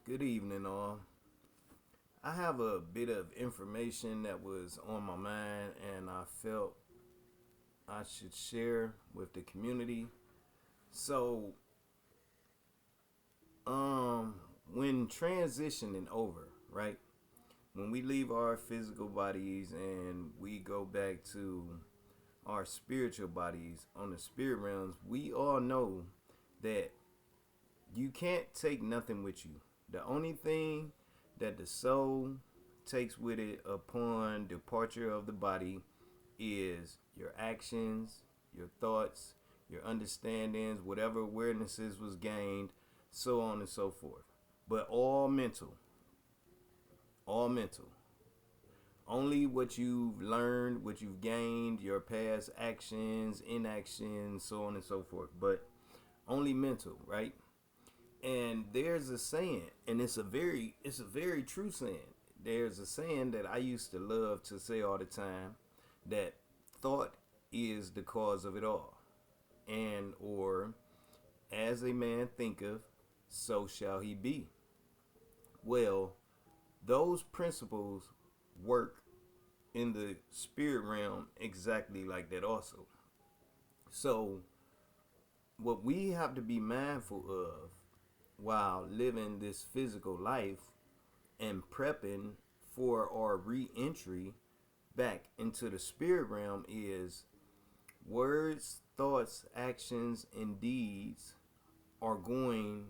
Good evening, all. I have a bit of information that was on my mind and I felt I should share with the community. So, um, when transitioning over, right? When we leave our physical bodies and we go back to our spiritual bodies on the spirit realms, we all know that you can't take nothing with you. The only thing that the soul takes with it upon departure of the body is your actions, your thoughts, your understandings, whatever awarenesses was gained, so on and so forth. But all mental, all mental. Only what you've learned, what you've gained, your past actions, inactions, so on and so forth. But only mental, right? And there's a saying, and it's a very true saying. There's a saying that I used to love to say all the time, that thought is the cause of it all. And or as a man thinketh, so shall he be. Well, those principles work in the spirit realm exactly like that also. So what we have to be mindful of while living this physical life and prepping for our re-entry back into the spirit realm is words, thoughts, actions, and deeds are going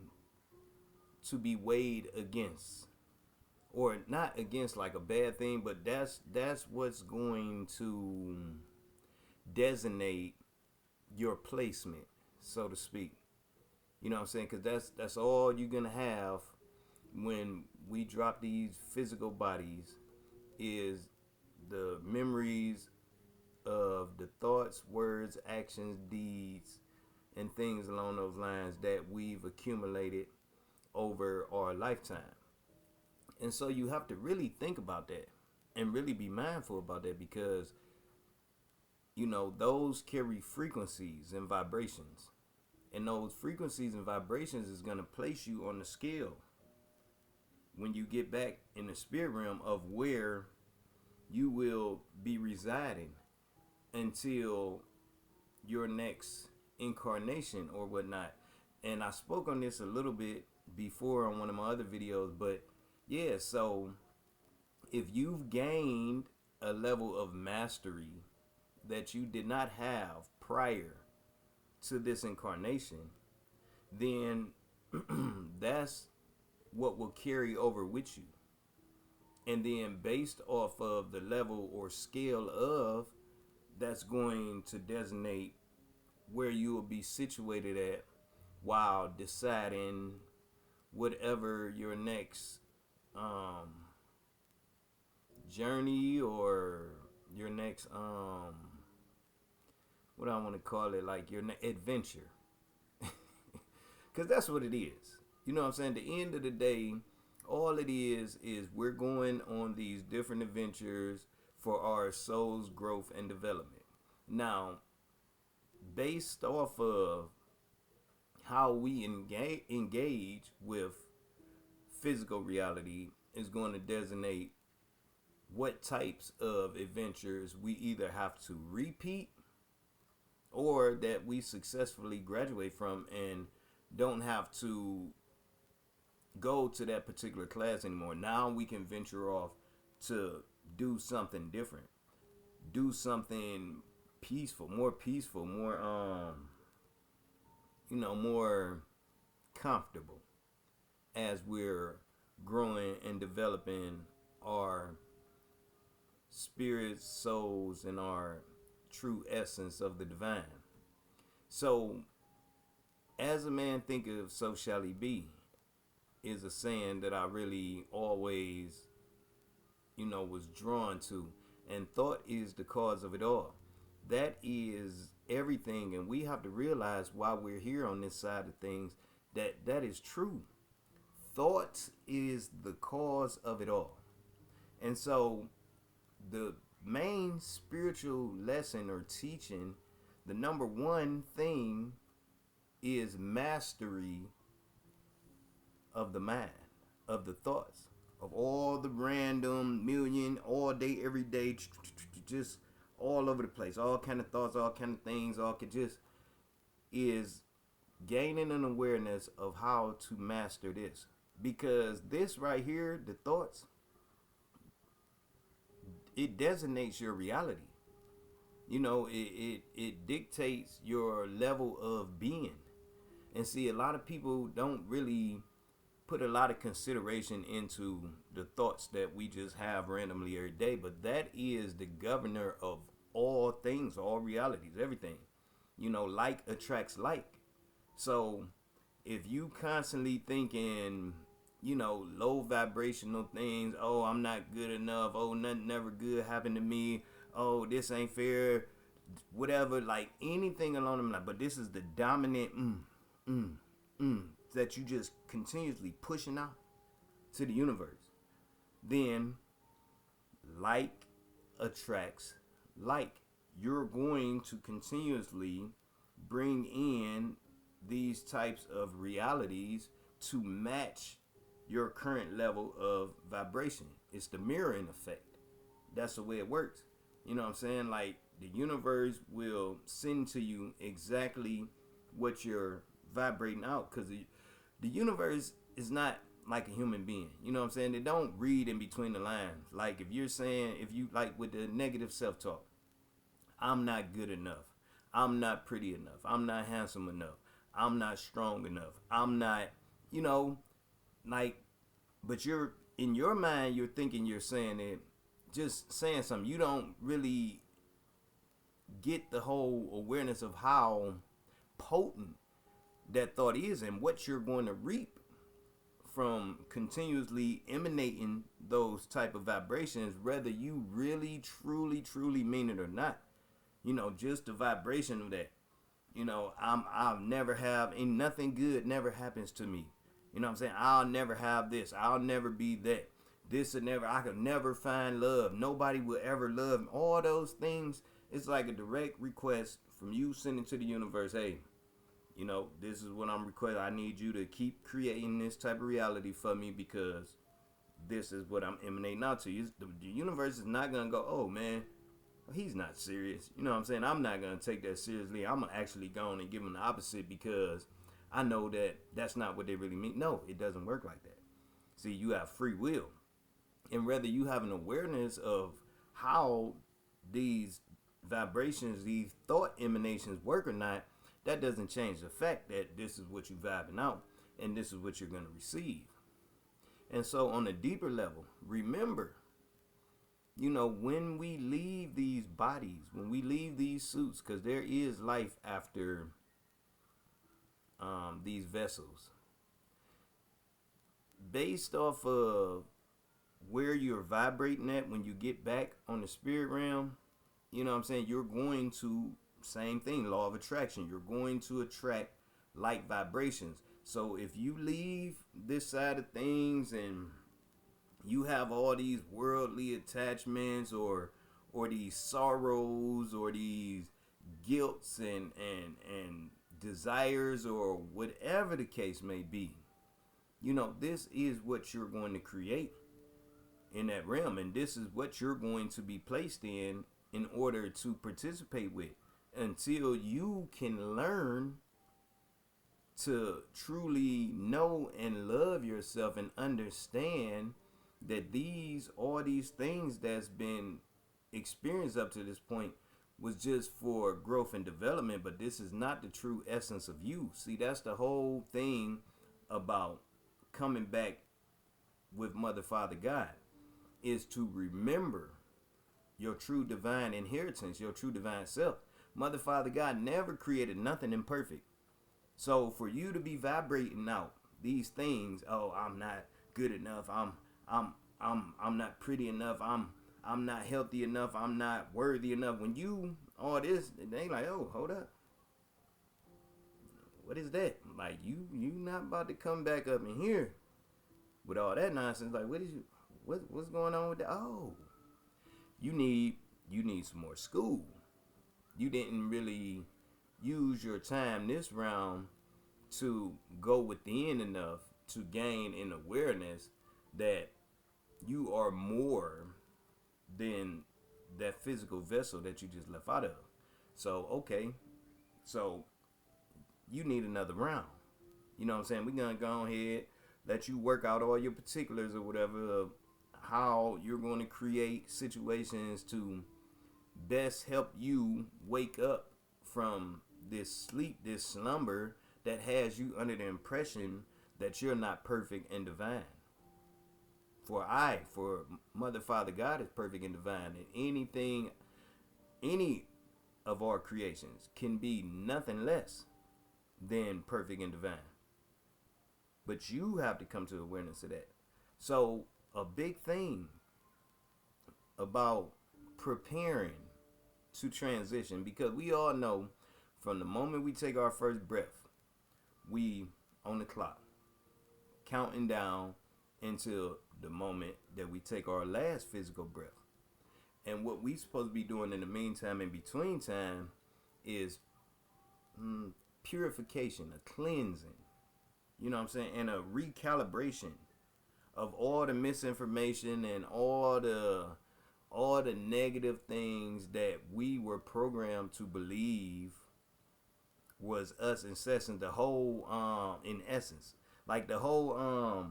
to be weighed against, or not against like a bad thing, but that's what's going to designate your placement, so to speak. You know what I'm saying? Because that's all you're gonna have when we drop these physical bodies is the memories of the thoughts, words, actions, deeds, and things along those lines that we've accumulated over our lifetime. And so you have to really think about that and really be mindful about that because those carry frequencies and vibrations. And those frequencies and vibrations is going to place you on the scale when you get back in the spirit realm of where you will be residing until your next incarnation or whatnot. And I spoke on this a little bit before on one of my other videos, but yeah, so if you've gained a level of mastery that you did not have prior to this incarnation, then that's what will carry over with you. And then based off of the level or scale of, that's going to designate where you will be situated at while deciding whatever your next journey or your next what I want to call it, like your adventure, because that's what it is. You know what I'm saying? At the end of the day, all it is we're going on these different adventures for our soul's growth and development. Now, based off of how we engage with physical reality is going to designate what types of adventures we either have to repeat or that we successfully graduate from and don't have to go to that particular class anymore. Now we can venture off to do something different, do something peaceful, more more comfortable as we're growing and developing our spirits, souls, and our true essence of the divine. So, as a man thinketh, so shall he be, is a saying that I really always, was drawn to. And thought is the cause of it all. That is everything. And we have to realize while we're here on this side of things that that is true. Thought is the cause of it all. And so the main spiritual lesson or teaching, the number one thing is mastery of the mind. of the thoughts of all the random million all day every day, just all over the place, all kind of thoughts, all kind of things, all could just is gaining an awareness of how to master this, because this right here, the thoughts, it designates your reality. It dictates your level of being. And see, a lot of people don't really put a lot of consideration into the thoughts that we just have randomly every day, but that is the governor of all things, all realities, everything. Like attracts like. So if you constantly thinking, low vibrational things, oh, I'm not good enough, oh, nothing never good happened to me, oh, this ain't fair, whatever, like anything along them lines, but this is the dominant mm, that you just continuously pushing out to the universe, then like attracts like. You're going to continuously bring in these types of realities to match your current level of vibration. It's the mirroring effect. That's the way it works. You know what I'm saying? Like the universe will send to you exactly what you're vibrating out, because the universe is not like a human being. You know what I'm saying? They don't read in between the lines. Like if you're saying, if you like with the negative self-talk, I'm not good enough, I'm not pretty enough, I'm not handsome enough, I'm not strong enough, I'm not, you know, like, but you're in your mind, you're thinking you're saying it, just saying something. You don't really get the whole awareness of how potent that thought is and what you're going to reap from continuously emanating those type of vibrations, whether you really truly mean it or not. Just the vibration of that. I'll never have, and nothing good never happens to me. You know what I'm saying? I'll never have this, I'll never be that, this will never, I could never find love, nobody will ever love me. All those things, it's like a direct request from you sending to the universe, hey, this is what I'm requesting. I need you to keep creating this type of reality for me, because this is what I'm emanating out to you. The universe is not going to go, oh man, he's not serious. You know what I'm saying? I'm not going to take that seriously. I'm actually going and give him the opposite, because I know that that's not what they really mean. No, it doesn't work like that. See, you have free will. And whether you have an awareness of how these vibrations, these thought emanations work or not, that doesn't change the fact that this is what you're vibing out and this is what you're going to receive. And so on a deeper level, remember, when we leave these bodies, when we leave these suits, because there is life after these vessels, based off of where you're vibrating at when you get back on the spirit realm, you know what I'm saying, you're going to, same thing, law of attraction, you're going to attract like vibrations. So if you leave this side of things and you have all these worldly attachments, or these sorrows, or these guilts and desires, or whatever the case may be, this is what you're going to create in that realm, and this is what you're going to be placed in order to participate with, until you can learn to truly know and love yourself and understand that all these things that's been experienced up to this point was just for growth and development, but this is not the true essence of you. See, that's the whole thing about coming back with Mother, Father, God, is to remember your true divine inheritance, your true divine self. Mother, Father, God never created nothing imperfect. So for you to be vibrating out these things, oh, I'm not good enough, I'm not pretty enough, I'm not healthy enough, I'm not worthy enough. When you all this, they like, oh, hold up, what is that? Like you not about to come back up in here with all that nonsense. Like, what's going on with that? Oh, you need some more school. You didn't really use your time this round to go within enough to gain an awareness that you are more than that physical vessel that you just left out of. So, okay, so you need another round. You know what I'm saying? We're going to go ahead, let you work out all your particulars or whatever of how you're going to create situations to best help you wake up from this sleep, this slumber that has you under the impression that you're not perfect and divine. For Mother, Father, God is perfect and divine, and anything, any of our creations can be nothing less than perfect and divine. But you have to come to awareness of that. So a big thing about preparing to transition, because we all know from the moment we take our first breath, we on the clock, counting down until the moment that we take our last physical breath. And what we supposed to be doing in the meantime, in between time, is purification, a cleansing, you know what I'm saying, and a recalibration of all the misinformation and all the negative things that we were programmed to believe was us incessant. The whole in essence, like the whole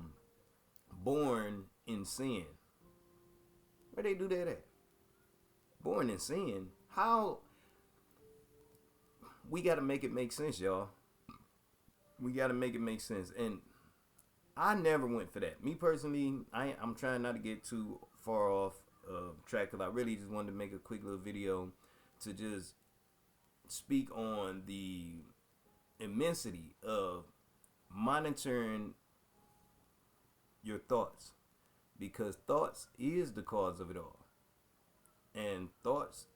born in sin. Where they do that at? Born in sin. How? We got to make it make sense, y'all. We got to make it make sense. And I never went for that. Me personally, I'm trying not to get too far off track, because I really just wanted to make a quick little video to just speak on the immensity of monitoring your thoughts, because thoughts is the cause of it all. And thoughts,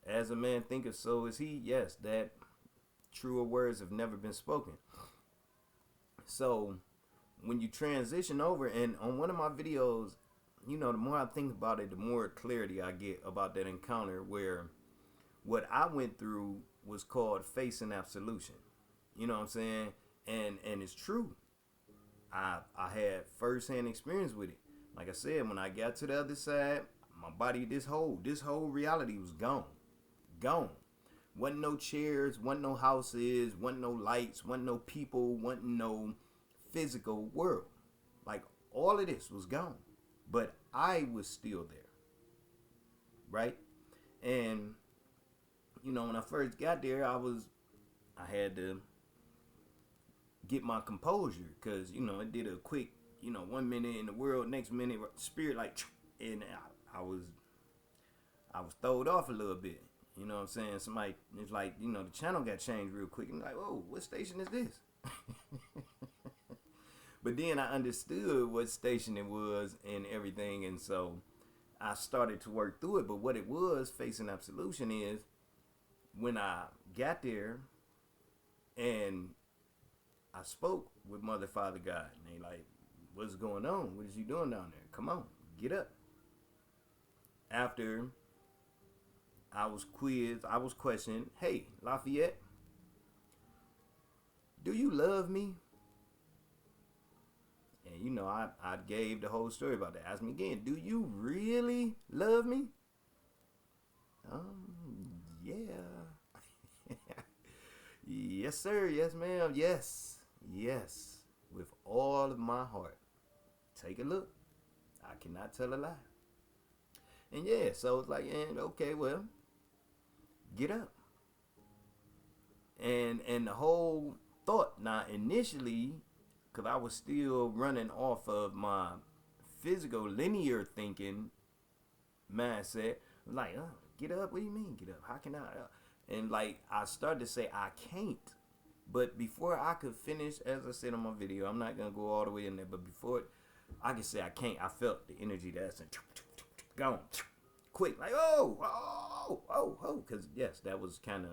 as a man thinketh, so is he. Yes, that truer words have never been spoken. So when you transition over, and on one of my videos, you know, the more I think about it, the more clarity I get about that encounter, where what I went through was called facing absolution. You know what I'm saying? And it's true. I had first-hand experience with it. Like I said, when I got to the other side, my body, this whole reality was gone. Wasn't no chairs, wasn't no houses, wasn't no lights, wasn't no people, wasn't no physical world. Like, all of this was gone. But I was still there. Right? And, you know, when I first got there, I had to get my composure, because, you know, it did a quick, you know, 1 minute in the world, next minute spirit, like, and I was throwed off a little bit. You know what I'm saying? Somebody, it's like, you know, the channel got changed real quick, and like, whoa, what station is this? But then I understood what station it was and everything, and so I started to work through it. But what it was, facing absolution, is when I got there and I spoke with Mother, Father, God, and they like, what's going on? What is you doing down there? Come on, get up. After I was quizzed, I was questioned, hey, Lafayette, do you love me? And, you know, I gave the whole story about that. Ask me again, do you really love me? Yeah. Yes, sir. Yes, ma'am. Yes. Yes. With all of my heart. Take a look. I cannot tell a lie. And yeah, so it's like, and okay, well, get up. And the whole thought, now initially, because I was still running off of my physical linear thinking mindset, like, get up. What do you mean get up? How can I? And like, I started to say I can't. But before I could finish, as I said on my video, I'm not gonna go all the way in there, but before I could say I can't, I felt the energy that's gone quick, like because yes, that was kind of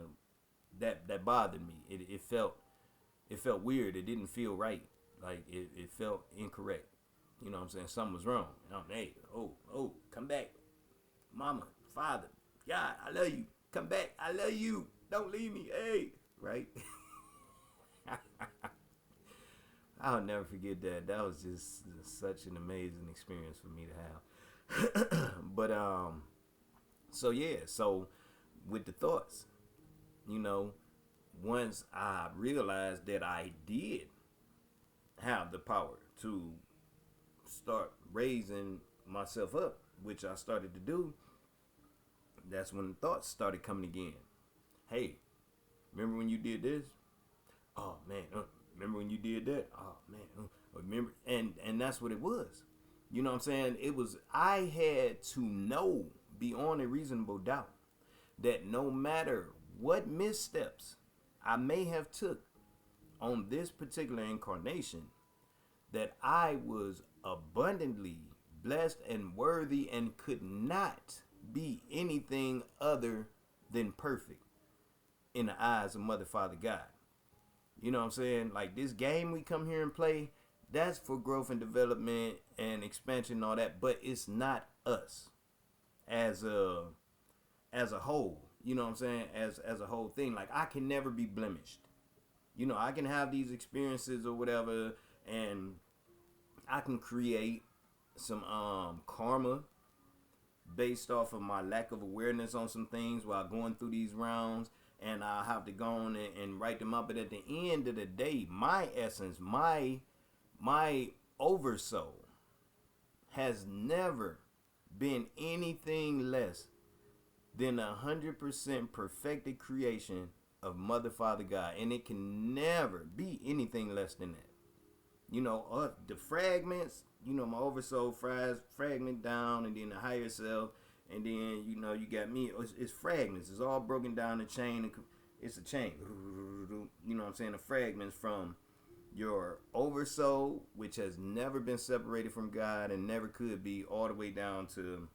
that bothered me. It felt weird. It didn't feel right. Like it felt incorrect. You know what I'm saying? Something was wrong. And I'm, hey, come back, Mama, Father, God, I love you. Come back, I love you. Don't leave me, hey, right? I'll never forget that. That was just such an amazing experience for me to have. But so yeah, so with the thoughts, you know, once I realized that I did have the power to start raising myself up, which I started to do, that's when the thoughts started coming again. Hey, remember when you did this? Oh man, remember when you did that? Oh man, remember? And that's what it was. You know what I'm saying? It was, I had to know beyond a reasonable doubt that no matter what missteps I may have took on this particular incarnation, that I was abundantly blessed and worthy and could not be anything other than perfect in the eyes of Mother, Father, God. You know what I'm saying? Like this game we come here and play, that's for growth and development and expansion and all that, but it's not us as a whole. You know what I'm saying? As a whole thing. Like I can never be blemished. You know, I can have these experiences or whatever, and I can create some karma based off of my lack of awareness on some things while going through these rounds, and I'll have to go on and write them up. But at the end of the day, my essence, my oversoul has never been anything less than 100% perfected creation of Mother, Father, God, and it can never be anything less than that. You know, the fragments, you know, my oversoul fragment down, and then the higher self, and then, you know, you got me. It's fragments. It's all broken down the chain. It's a chain. You know what I'm saying? The fragments from your oversoul, which has never been separated from God and never could be, all the way down to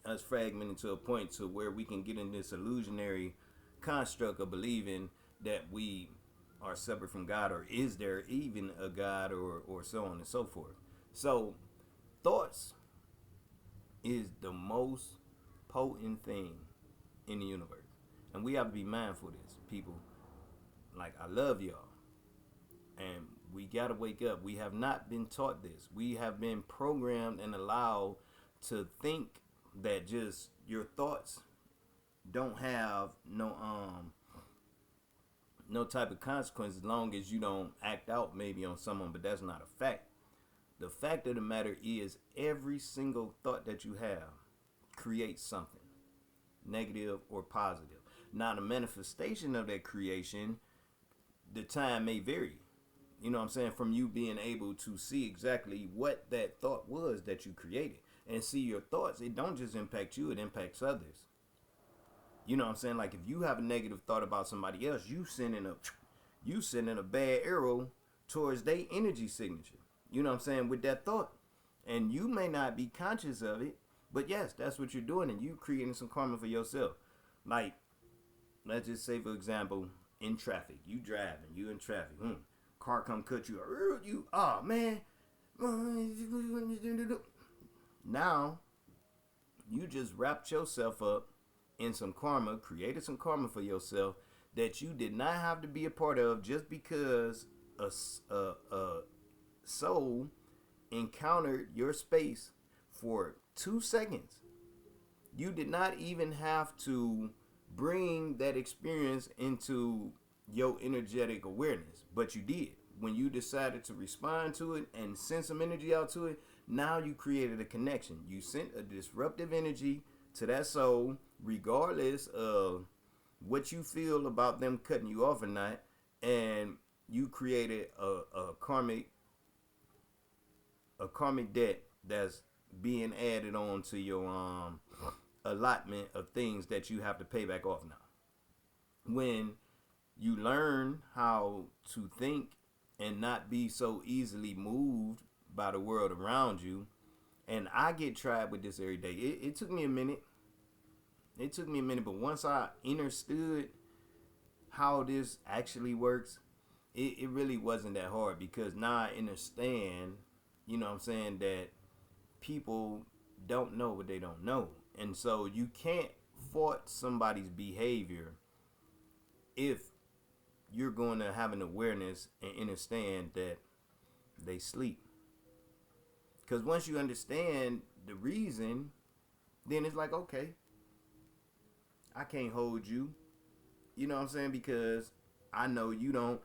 us fragmenting to a point to where we can get in this illusionary construct of believing that we are separate from God, or is there even a God, or so on and so forth. So thoughts is the most potent thing in the universe, and we have to be mindful of this, people. Like, I love y'all, and we gotta wake up. We have not been taught this. We have been programmed and allowed to think that just your thoughts don't have no type of consequence as long as you don't act out maybe on someone, but that's not a fact. The fact of the matter is, every single thought that you have creates something, negative or positive. Now, the manifestation of that creation, the time may vary. You know what I'm saying? From you being able to see exactly what that thought was that you created. And see, your thoughts, it don't just impact you, it impacts others. You know what I'm saying? Like, if you have a negative thought about somebody else, you sending a bad arrow towards their energy signature. You know what I'm saying? With that thought. And you may not be conscious of it, but yes, that's what you're doing, and you creating some karma for yourself. Like, let's just say, for example, in traffic, you driving, you in traffic, car come cut you, oh man, now you just wrapped yourself up in some karma, created some karma for yourself that you did not have to be a part of, just because a soul encountered your space for 2 seconds. You did not even have to bring that experience into your energetic awareness, but you did. When you decided to respond to it and send some energy out to it, now you created a connection. You sent a disruptive energy to that soul, regardless of what you feel about them cutting you off or not, and you created a karmic debt that's being added on to your allotment of things that you have to pay back off now. When you learn how to think and not be so easily moved by the world around you, and I get tried with this every day. It took me a minute. But once I understood how this actually works, it really wasn't that hard, because now I understand, you know what I'm saying, that people don't know what they don't know. And so you can't fault somebody's behavior if you're going to have an awareness and understand that they sleep. Because once you understand the reason, then it's like, okay, I can't hold you. You know what I'm saying? Because I know you don't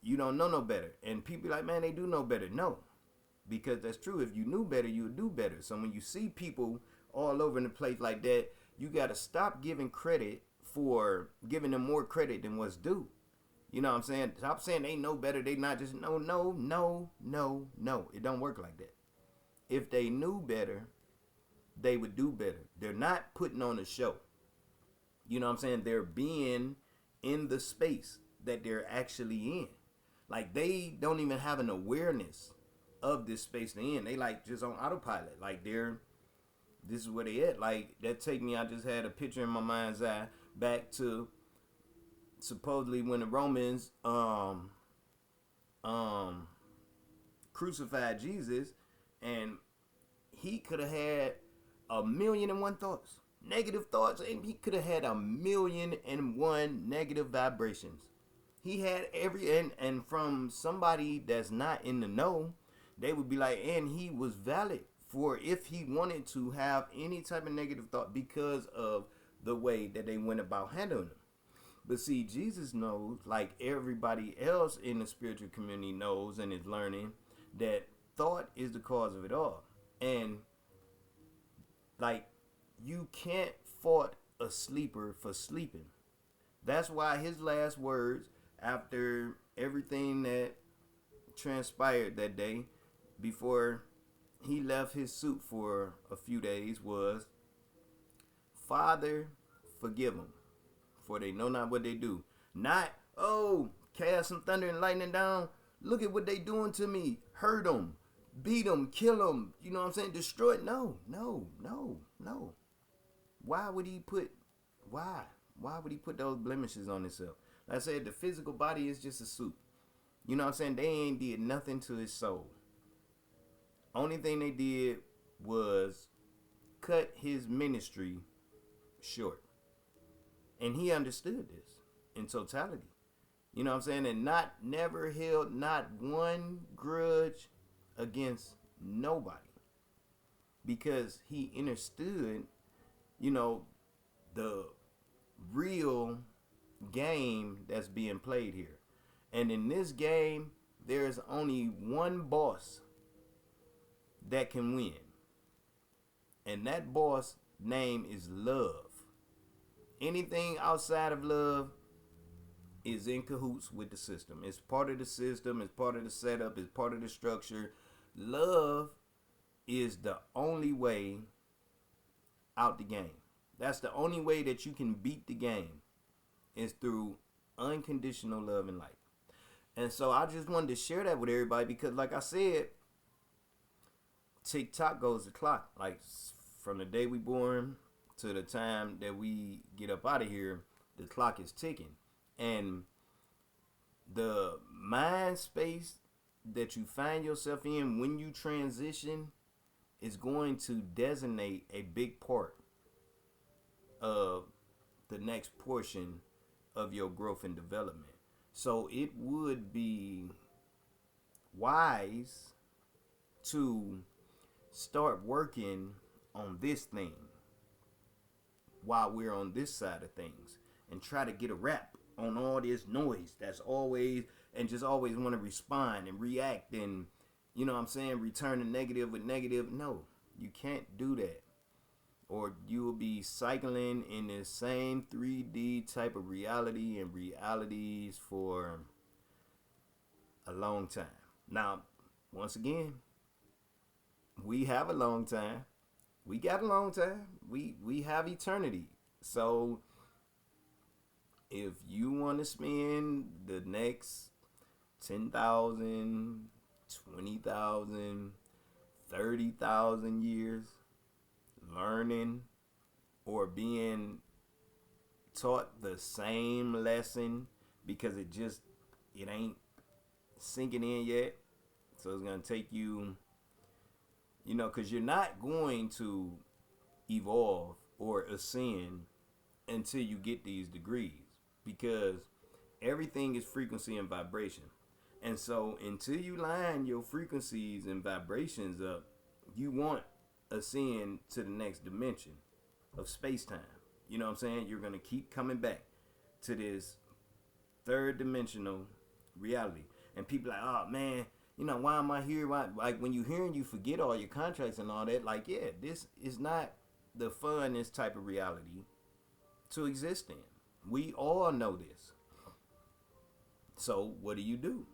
know no better. And people like, man, they do know better. No. Because that's true. If you knew better, you would do better. So when you see people all over in the place like that, you gotta stop giving giving them more credit than what's due. You know what I'm saying? Stop saying they know better. They not just no. It don't work like that. If they knew better, they would do better. They're not putting on a show. You know what I'm saying? They're being in the space that they're actually in. Like they don't even have an awareness of this space they're in. They like just on autopilot. Like this is where they at. Like that take me, I just had a picture in my mind's eye back to supposedly when the Romans crucified Jesus, and he could have had 1,000,001 thoughts, negative thoughts, and he could have had 1,000,001 negative vibrations. He had and from somebody that's not in the know, they would be like, and he was valid for if he wanted to have any type of negative thought because of the way that they went about handling them. But see, Jesus knows, like everybody else in the spiritual community knows and is learning, that thought is the cause of it all. And like you can't fault a sleeper for sleeping. That's why his last words after everything that transpired that day before he left his suit for a few days was, Father, forgive them, for they know not what they do. Not, oh, cast some thunder and lightning down. Look at what they doing to me. Hurt them, beat them, kill them. You know what I'm saying? Destroy it. No. Why would he put those blemishes on himself? Like I said, the physical body is just a suit. You know what I'm saying? They ain't did nothing to his soul. Only thing they did was cut his ministry short. And he understood this in totality. You know what I'm saying? And never held not one grudge against nobody. Because he understood, the real game that's being played here. And in this game, there's only one boss that can win. And that boss name is love. Anything outside of love is in cahoots with the system. It's part of the system, it's part of the setup, it's part of the structure. Love is the only way out the game. That's the only way that you can beat the game, is through unconditional love and light. And so I just wanted to share that with everybody because, like I said, TikTok goes the clock. Like from the day we born to the time that we get up out of here, the clock is ticking. And the mind space that you find yourself in when you transition is going to designate a big part of the next portion of your growth and development. So it would be wise to start working on this thing while we're on this side of things and try to get a wrap on all this noise that's always and just always want to respond and react and, you know what I'm saying, return the negative with negative. No, you can't do that. Or you will be cycling in the same 3D type of reality and realities for a long time. Now, once again, we have a long time. We got a long time. We have eternity. So if you want to spend the next 10,000, 20,000, 30,000 years learning or being taught the same lesson because it ain't sinking in yet, so it's gonna take you, because you're not going to evolve or ascend until you get these degrees, because everything is frequency and vibration. And so until you line your frequencies and vibrations up, you want ascend to the next dimension of space time. You know what I'm saying? You're gonna keep coming back to this third dimensional reality. And people like, oh man, why am I here? Why? Like when you hearing, you forget all your contracts and all that. Like, yeah, this is not the funnest type of reality to exist in. We all know this. So what do?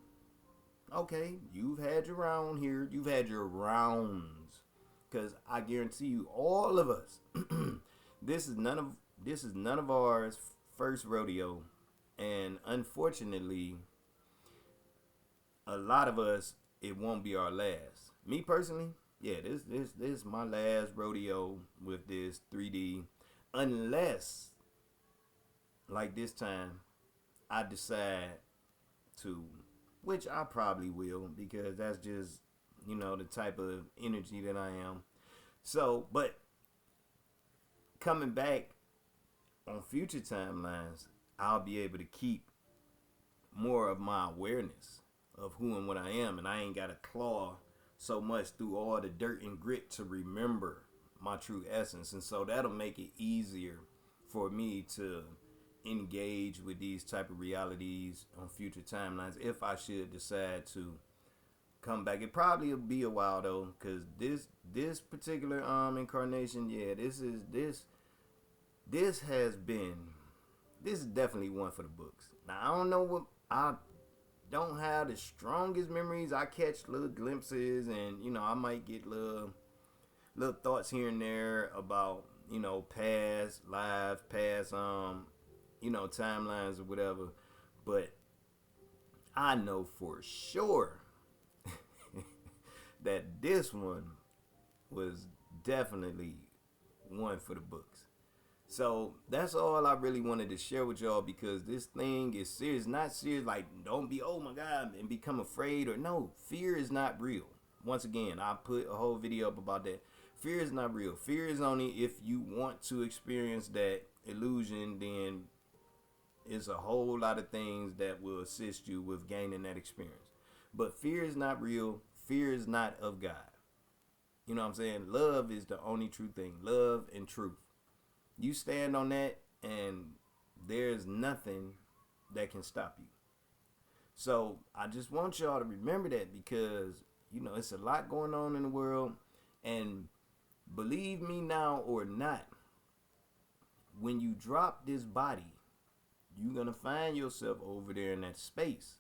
Okay, you've had your round here. You've had your rounds. Because I guarantee you, all of us, this is none of ours first rodeo. And unfortunately, a lot of us, it won't be our last. Me personally, yeah, this is my last rodeo with this 3D, unless like this time I decide to, which I probably will, because that's just the type of energy that I am. So, but coming back on future timelines, I'll be able to keep more of my awareness of who and what I am, and I ain't got to claw so much through all the dirt and grit to remember my true essence. And so that'll make it easier for me to engage with these type of realities on future timelines if I should decide to come back. It probably will be a while though, because this particular incarnation, yeah, this is definitely one for the books. Now I don't know what, I don't have the strongest memories. I catch little glimpses, and I might get little thoughts here and there about past lives, past timelines or whatever. But I know for sure that this one was definitely one for the books. So that's all I really wanted to share with y'all, because this thing is serious. Not serious like don't be, oh my God, and become afraid, or no, fear is not real. Once again, I put a whole video up about that. Fear is not real. Fear is only if you want to experience that illusion, then it's a whole lot of things that will assist you with gaining that experience. But fear is not real. Fear is not of God. You know what I'm saying? Love is the only true thing. Love and truth. You stand on that, and there's nothing that can stop you. So I just want y'all to remember that, because it's a lot going on in the world, and believe me now or not, when you drop this body, you're gonna find yourself over there in that space,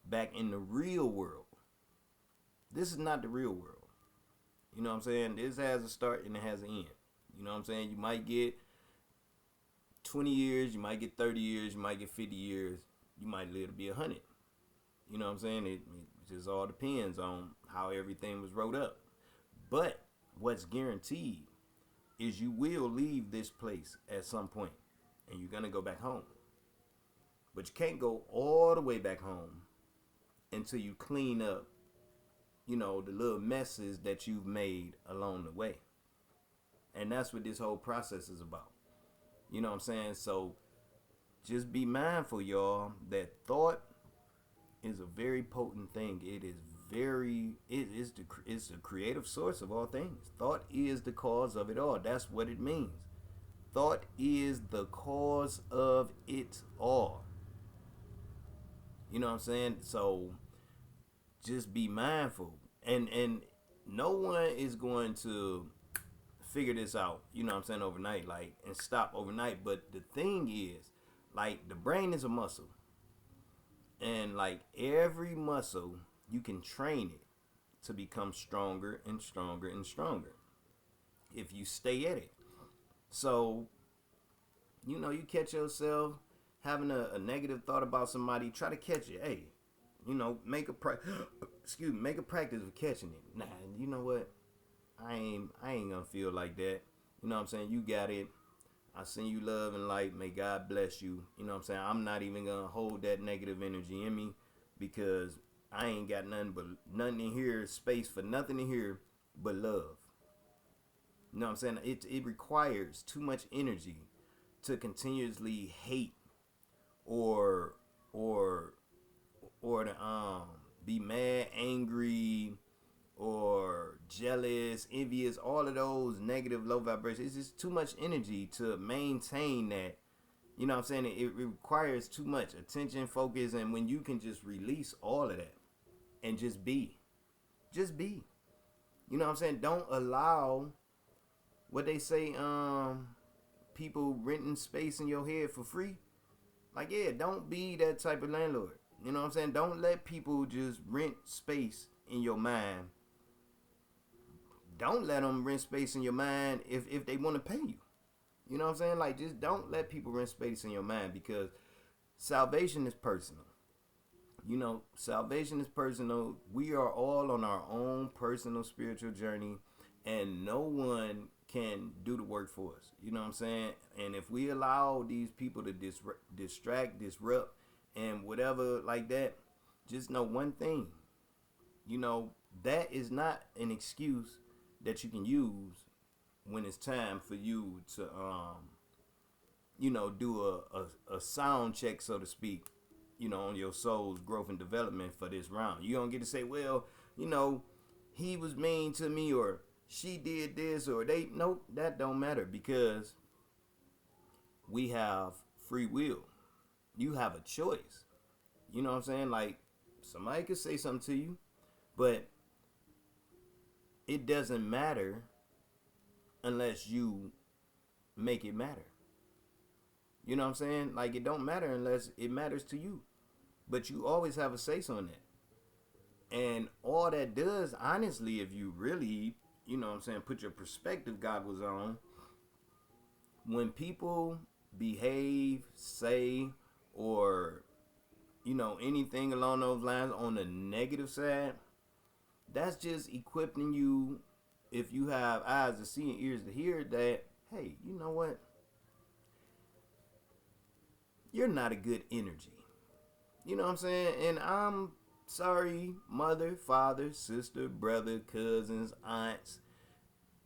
back in the real world. This is not the real world. You know what I'm saying? This has a start and it has an end. You know what I'm saying? You might get 20 years, you might get 30 years, you might get 50 years, you might live to be 100. You know what I'm saying? It just all depends on how everything was wrote up. But what's guaranteed is you will leave this place at some point, and you're going to go back home. But you can't go all the way back home until you clean up, the little messes that you've made along the way. And that's what this whole process is about. You know what I'm saying? So just be mindful, y'all, that thought is a very potent thing. It's the creative source of all things. Thought is the cause of it all. That's what it means. Thought is the cause of it all. You know what I'm saying? So just be mindful. And no one is going to figure this out, overnight, like, and stop overnight. But the thing is, like, the brain is a muscle. And like every muscle, you can train it to become stronger and stronger and stronger if you stay at it. So, you catch yourself having a negative thought about somebody, try to catch it. Hey, make a practice of catching it. Nah, you know what? I ain't gonna feel like that. You know what I'm saying? You got it. I send you love and light. May God bless you. You know what I'm saying? I'm not even gonna hold that negative energy in me, because I ain't got nothing in here, space for nothing in here but love. You know what I'm saying? It requires too much energy to continuously hate or or to be mad, angry, or jealous, envious, all of those negative low vibrations. It's just too much energy to maintain that. You know what I'm saying? It requires too much attention, focus, and when you can just release all of that and just be. Just be. You know what I'm saying? Don't allow what they say, people renting space in your head for free. Like, yeah, don't be that type of landlord. You know what I'm saying? Don't let people just rent space in your mind. Don't let them rent space in your mind if they want to pay you. You know what I'm saying? Like, just don't let people rent space in your mind, because salvation is personal. You know, salvation is personal. We are all on our own personal spiritual journey, and no one can do the work for us. You know what I'm saying? And if we allow these people to distract, disrupt, and whatever like that, just know one thing. You know, that is not an excuse that you can use when it's time for you to, do a sound check, so to speak, on your soul's growth and development for this round. You don't get to say, well, he was mean to me, or she did this, or they. Nope, that don't matter, because we have free will. You have a choice. You know what I'm saying? Like, somebody could say something to you, but it doesn't matter unless you make it matter. You know what I'm saying? Like, it don't matter unless it matters to you. But you always have a say on that. And all that does, honestly, if you really, put your perspective goggles on, when people behave, say, or, anything along those lines on the negative side, that's just equipping you, if you have eyes to see and ears to hear, that, hey, you know what? You're not a good energy. You know what I'm saying? And I'm sorry, mother, father, sister, brother, cousins, aunts,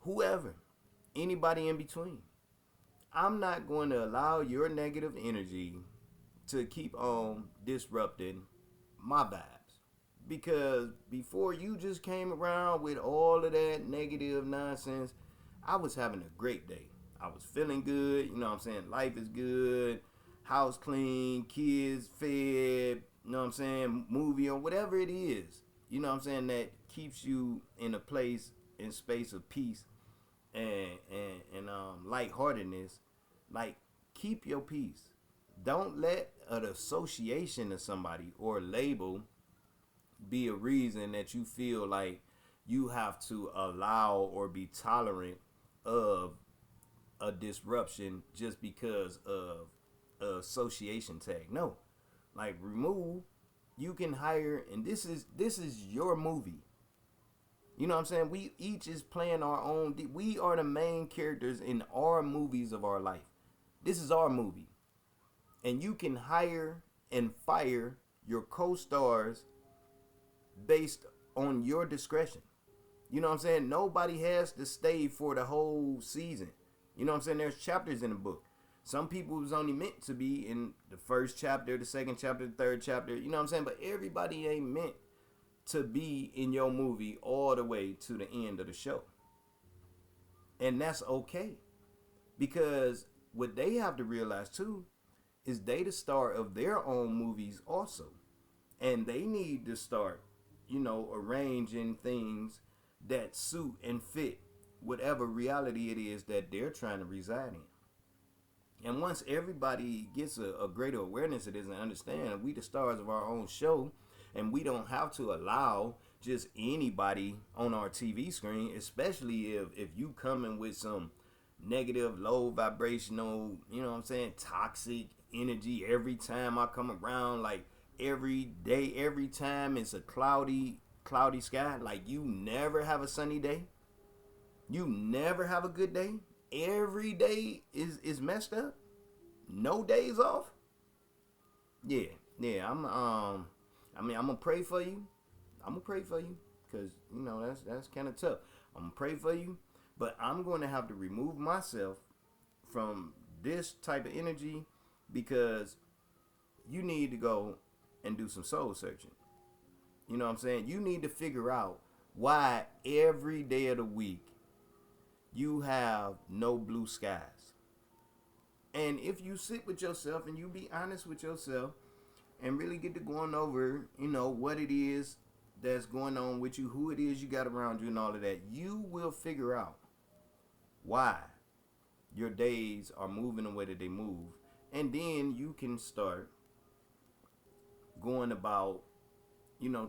whoever, anybody in between. I'm not going to allow your negative energy to keep on disrupting my vibes. Because before you just came around with all of that negative nonsense, I was having a great day. I was feeling good. You know what I'm saying? Life is good. House clean. Kids fed. You know what I'm saying? Movie or whatever it is. You know what I'm saying? That keeps you in a place, in space of peace and lightheartedness. Like, keep your peace. Don't let an association of somebody or label be a reason that you feel like you have to allow or be tolerant of a disruption just because of a association tag. No, like, remove. You can hire, and this is your movie. You know what I'm saying? We each is playing our own. We are the main characters in our movies of our life. This is our movie, and you can hire and fire your co-stars based on your discretion. You know what I'm saying? Nobody has to stay for the whole season. You know what I'm saying? There's chapters in the book. Some people was only meant to be in the first chapter, the second chapter, the third chapter. You know what I'm saying? But everybody ain't meant to be in your movie all the way to the end of the show. And that's okay. Because what they have to realize too is they the star of their own movies also. And they need to start, arranging things that suit and fit whatever reality it is that they're trying to reside in. And once everybody gets a greater awareness of this and understand we the stars of our own show, and we don't have to allow just anybody on our TV screen, especially if you coming with some negative, low vibrational, toxic energy every time I come around, like every day, every time it's a cloudy sky, like you never have a sunny day. You never have a good day. Every day is messed up. No days off. Yeah. I'm gonna pray for you. I'm gonna pray for you, because that's kind of tough. I'm gonna pray for you, but I'm going to have to remove myself from this type of energy, because you need to go and do some soul searching. You know what I'm saying? You need to figure out why every day of the week you have no blue skies. And if you sit with yourself and you be honest with yourself and really get to going over, what it is that's going on with you, who it is you got around you and all of that, you will figure out why your days are moving the way that they move. And then you can start going about,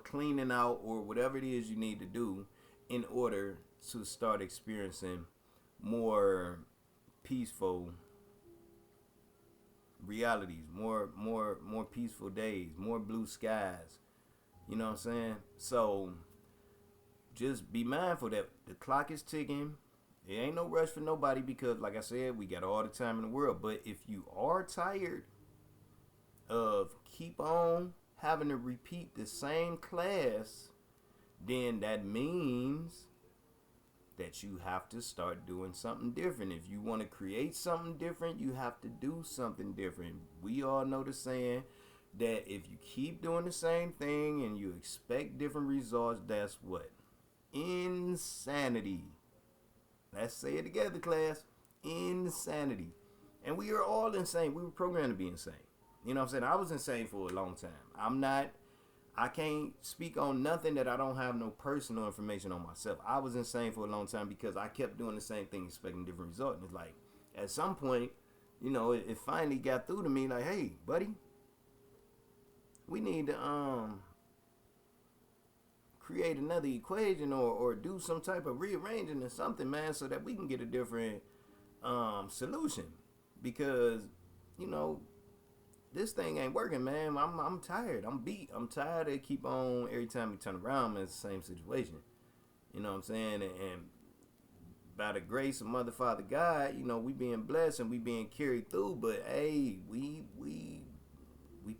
cleaning out or whatever it is you need to do in order to start experiencing more peaceful realities, more peaceful days, more blue skies. You know what I'm saying? So just be mindful that the clock is ticking. There ain't no rush for nobody because, like I said, we got all the time in the world. But if you are tired of keep on having to repeat the same class, then that means that you have to start doing something different. If you want to create something different, you have to do something different. We all know the saying that if you keep doing the same thing and you expect different results, that's what? Insanity. Let's say it together, class. Insanity. And we are all insane. We were programmed to be insane. You know what I'm saying? I was insane for a long time. I can't speak on nothing that I don't have no personal information on myself. I was insane for a long time because I kept doing the same thing, expecting different results. And it's like, at some point, it finally got through to me like, hey, buddy, we need to create another equation or do some type of rearranging or something, man, so that we can get a different solution. Because, this thing ain't working, man. I'm tired. I'm beat. I'm tired of keep on every time we turn around, man, it's the same situation. You know what I'm saying? And by the grace of Mother, Father, God, we being blessed and we being carried through. But hey, we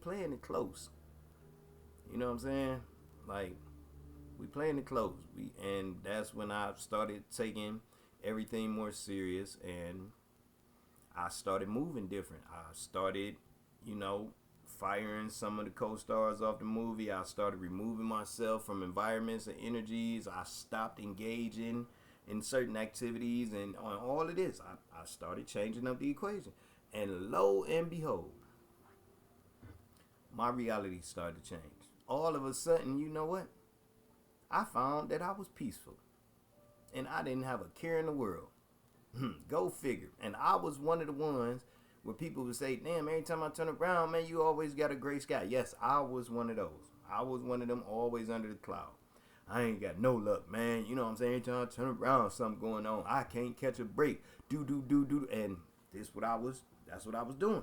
playing it close. You know what I'm saying? Like, we playing it close. And that's when I started taking everything more serious, and I started moving different. I started, firing some of the co-stars off the movie. I started removing myself from environments and energies. I stopped engaging in certain activities, and on all of this, I started changing up the equation. And lo and behold, my reality started to change. All of a sudden, you know what? I found that I was peaceful. And I didn't have a care in the world. Go figure. And I was one of the ones where people would say, damn, every time I turn around, man, you always got a gray sky. Yes, I was one of those. I was one of them always under the cloud. I ain't got no luck, man. You know what I'm saying? Every time I turn around, something going on. I can't catch a break. Do. And that's what I was doing.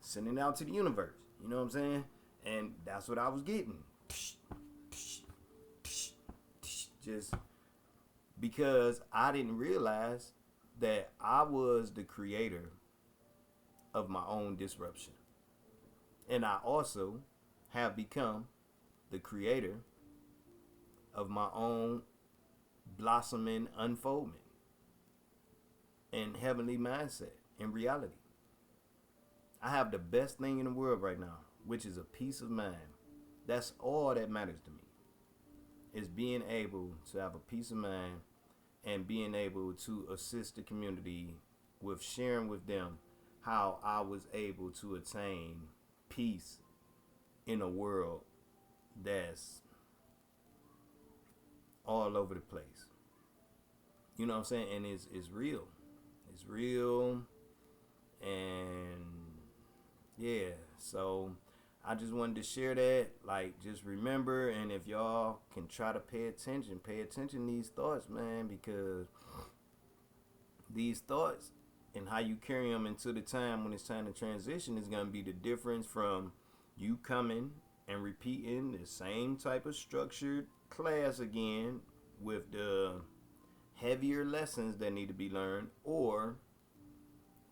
Sending it out to the universe. You know what I'm saying? And that's what I was getting. Just because I didn't realize that I was the creator of my own disruption. And I also have become the creator of my own blossoming unfoldment and heavenly mindset and reality. I have the best thing in the world right now, which is a peace of mind. That's all that matters to me, is being able to have a peace of mind and being able to assist the community with sharing with them how I was able to attain peace in a world that's all over the place. You know what I'm saying? And it's real. It's real. And yeah, so I just wanted to share that. Like, just remember, and if y'all can try to pay attention to these thoughts, man, because these thoughts and how you carry them into the time when it's time to transition is going to be the difference from you coming and repeating the same type of structured class again with the heavier lessons that need to be learned, or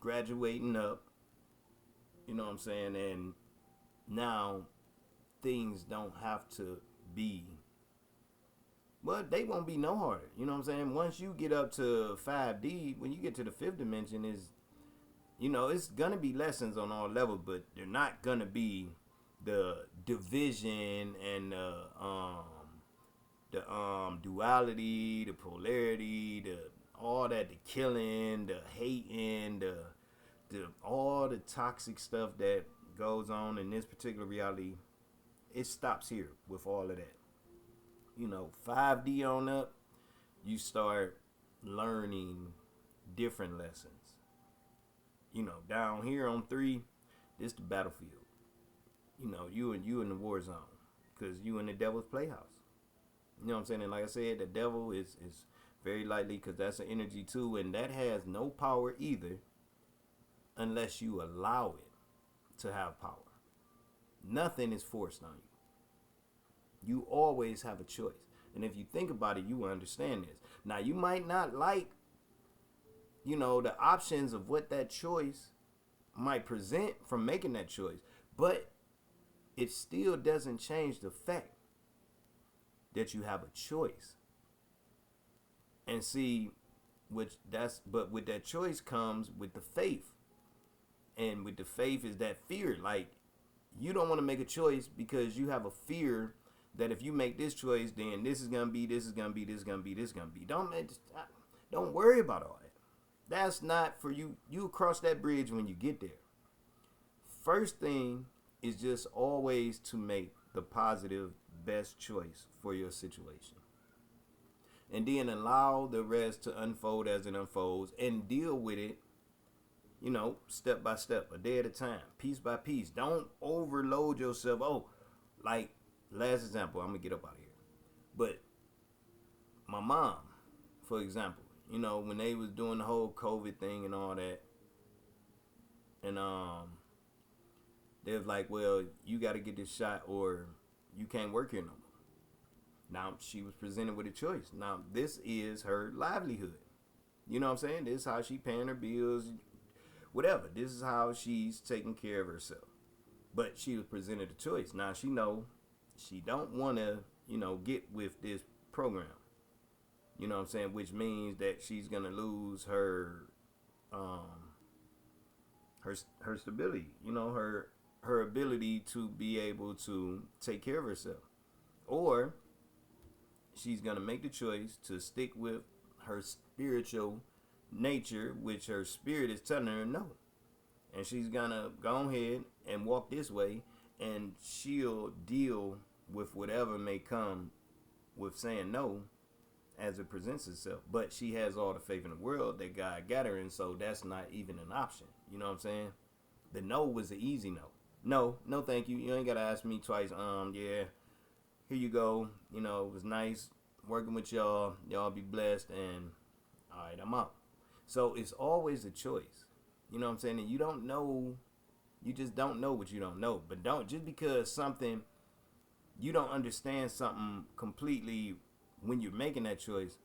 graduating up, you know what I'm saying, and now things don't have to be, well, they won't be no harder. You know what I'm saying? Once you get up to 5D, when you get to the fifth dimension, it's going to be lessons on all levels, but they're not going to be the division and the duality, the polarity, the all that, the killing, the hating, the all the toxic stuff that goes on in this particular reality. It stops here with all of that. 5D on up, you start learning different lessons. Down here on 3, this the battlefield. You in the war zone, because you in the devil's playhouse. You know what I'm saying? And like I said, the devil is very likely, because that's an energy too, and that has no power either unless you allow it to have power. Nothing is forced on you. You always have a choice. And if you think about it, you will understand this. Now, you might not like, the options of what that choice might present from making that choice, but it still doesn't change the fact that you have a choice. And see, but with that choice comes with the faith. And with the faith is that fear. Like, you don't want to make a choice because you have a fear that if you make this choice, then this is gonna be, this is gonna be, this is gonna be, this is gonna be. Don't worry about all that. That's not for you. You cross that bridge when you get there. First thing is just always to make the positive best choice for your situation. And then allow the rest to unfold as it unfolds and deal with it, step by step, a day at a time, piece by piece. Don't overload yourself. Oh, like, last example, I'm going to get up out of here. But my mom, for example, when they was doing the whole COVID thing and all that, and they was like, well, you got to get this shot or you can't work here no more. Now, she was presented with a choice. Now, this is her livelihood. You know what I'm saying? This is how she paying her bills, whatever. This is how she's taking care of herself. But she was presented a choice. Now, she know she don't want to, get with this program. You know what I'm saying? Which means that she's going to lose her her stability, her ability to be able to take care of herself. Or she's going to make the choice to stick with her spiritual nature, which her spirit is telling her no. And she's going to go ahead and walk this way, and she'll deal with whatever may come with saying no as it presents itself. But she has all the faith in the world that God got her, and so that's not even an option. You know what I'm saying? The no was an easy no. No, thank you. You ain't got to ask me twice. Yeah, here you go. It was nice working with y'all. Y'all be blessed, and all right, I'm out. So it's always a choice. You know what I'm saying? And you don't know, you just don't know what you don't know. But don't, just because something, you don't understand something completely when you're making that choice,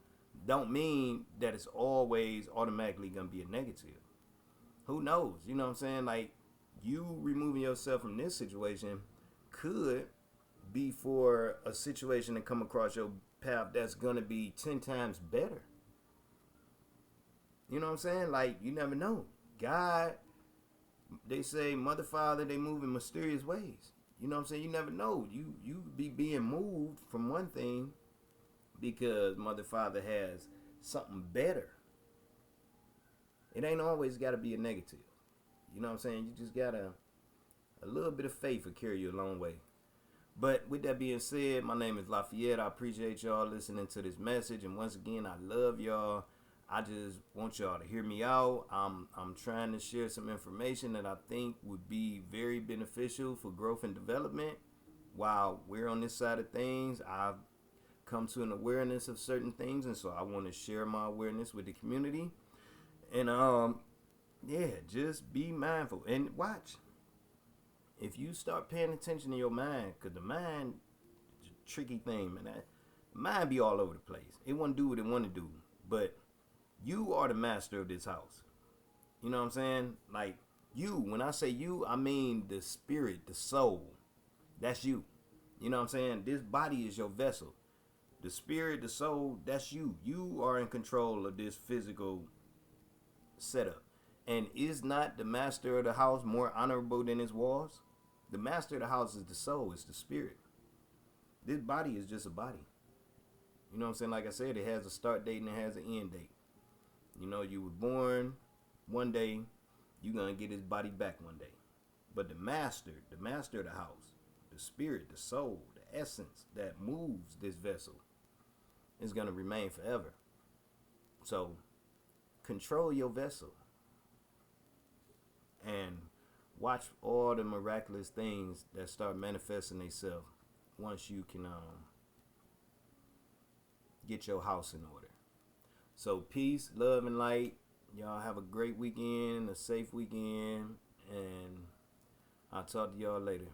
don't mean that it's always automatically going to be a negative. Who knows? You know what I'm saying? Like, you removing yourself from this situation could be for a situation to come across your path that's going to be 10 times better. You know what I'm saying? Like, you never know. God, they say, Mother, Father, they move in mysterious ways. You know what I'm saying? You never know. You be being moved from one thing because Mother, Father has something better. It ain't always got to be a negative. You know what I'm saying? You just got a little bit of faith will carry you a long way. But with that being said, my name is Lafayette. I appreciate y'all listening to this message. And once again, I love y'all. I just want y'all to hear me out. I'm trying to share some information that I think would be very beneficial for growth and development. While we're on this side of things, I've come to an awareness of certain things, and so I want to share my awareness with the community. And yeah, just be mindful and watch. If you start paying attention to your mind, because the mind is a tricky thing, man. The mind be all over the place. It won't do what it want to do, but you are the master of this house. You know what I'm saying? Like, you, when I say you, I mean the spirit, the soul. That's you. You know what I'm saying? This body is your vessel. The spirit, the soul, that's you. You are in control of this physical setup. And is not the master of the house more honorable than his walls? The master of the house is the soul, it's the spirit. This body is just a body. You know what I'm saying? Like I said, it has a start date and it has an end date. You know, you were born one day, you're going to get his body back one day. But the master of the house, the spirit, the soul, the essence that moves this vessel is going to remain forever. So control your vessel and watch all the miraculous things that start manifesting themselves once you can get your house in order. So peace, love, and light. Y'all have a great weekend, a safe weekend, and I'll talk to y'all later.